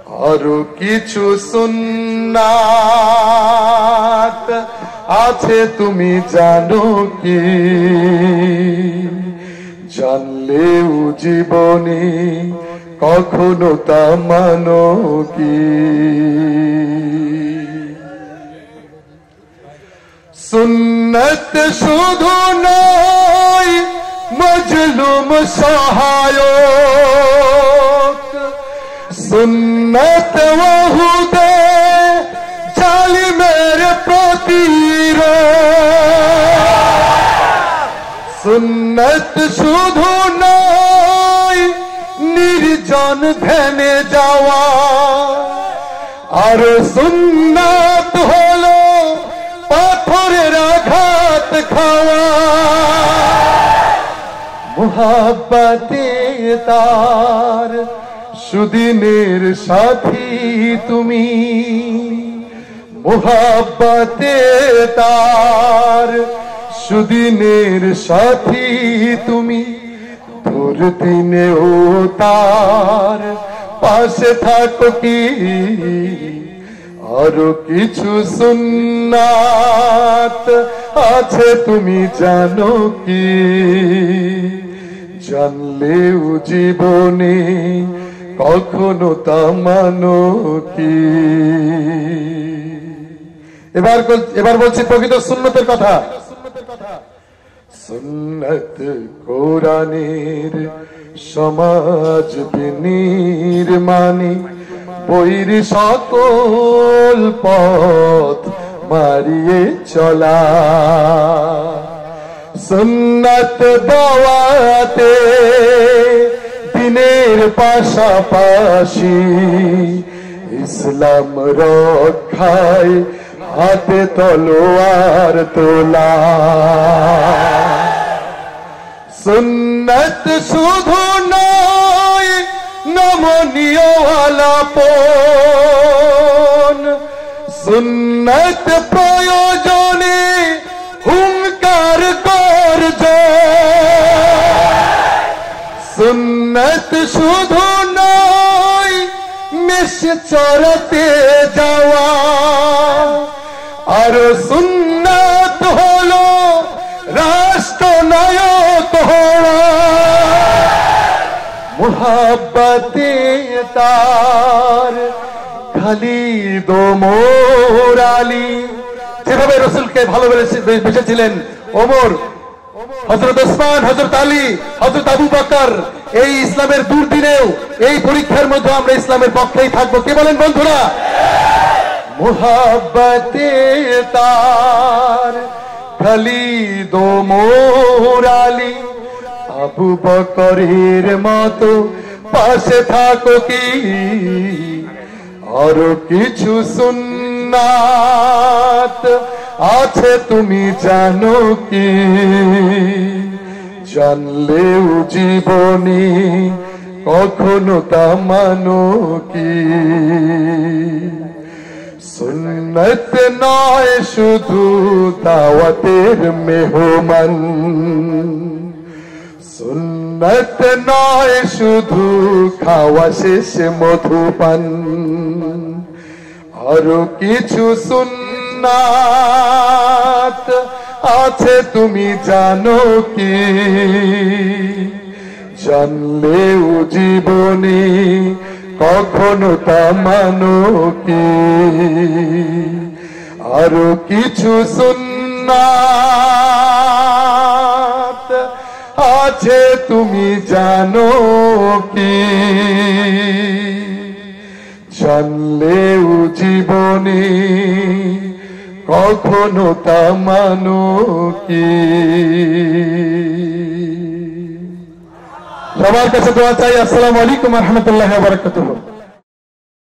আরো কিছু সুন্নাত আছে তুমি জানো কি? জানলেও জীবনে কখনো তা মানো কি? সুন্নত শুধু নয় মজলুম সহায়ক, সুন্নত ওহুদে জালিমের প্রতিরোধ। সুন্নত শুধু নয় নির্জন ধ্যানে যাওয়া, আর সুন্নাত হলো পাথরের আঘাত খাওয়া। মুহাব্বতে তার সুদিনের সাথী তুমি, মুহাব্বতে তার সুদিনের সাথী তুমি। দুর্দিনেও তার পাশে থাকো কি? আরো কিছু সুন্নাত আছে তুমি জানো কি? জানলেও জীবনে কখনো তা মানো কি? এবার বলছি প্রকৃত সুন্নতের কথা। সুন্নত কোরআনের সমাজ বিনির্মাণে বৈর সকল পথ মারিয়ে চলা। সুন্নত দাওয়াতে দিনের পাশাপাশি ইসলাম রক্ষায় হাতে তলোয়ার তোলা। সুন্নত শুধু নয় নমনীয় আলাপন, সুন্নত প্রয়োজনে হুঙ্কার গর্জ। সুন্নত শুধু নয় মেষে চড়াতে যাওয়া, আর সুন্নাত হলো রাষ্ট্রনায়ক হওয়া। মুহাব্বতে তার খালিদ ওমর আলী যেভাবে রসুলকে ভালোবেসেছিলেন, ওমর, হযরত ওসমান, হযরত আলী, হযরত আবু বকর, এই ইসলামের দুর্দিনেও এই পরীক্ষার মধ্যে আমরা ইসলামের পক্ষেই থাকবো। কে বলেন বন্ধুরা? মুহাব্বতে তার খালিদ ওমর আলী, আবু বকরের মতো পাশে থাকো কি? আরো কিছু সুন্নাত আছে তুমি জানো কি? জানলেও জীবনে কখনো তা মানো কি? সুন্নত নয় শুধু দাওয়াতের মেহমান, সুন্নত নয় শুধু খাওয়া শেষে মধুপান। আরো কিছু সুন্নাত আছে তুমি জানো কি? জানলেও জীবনে কখনো তা মানো কি? আরো কিছু সুন্নাত আছে তুমি জানো কি? জানলেও জীবনে কখনো তা মানো কি? সবার কাছে দোয়া চাই। আসসালামু আলাইকুম ওয়া রাহমাতুল্লাহি ওয়া বারাকাতুহু।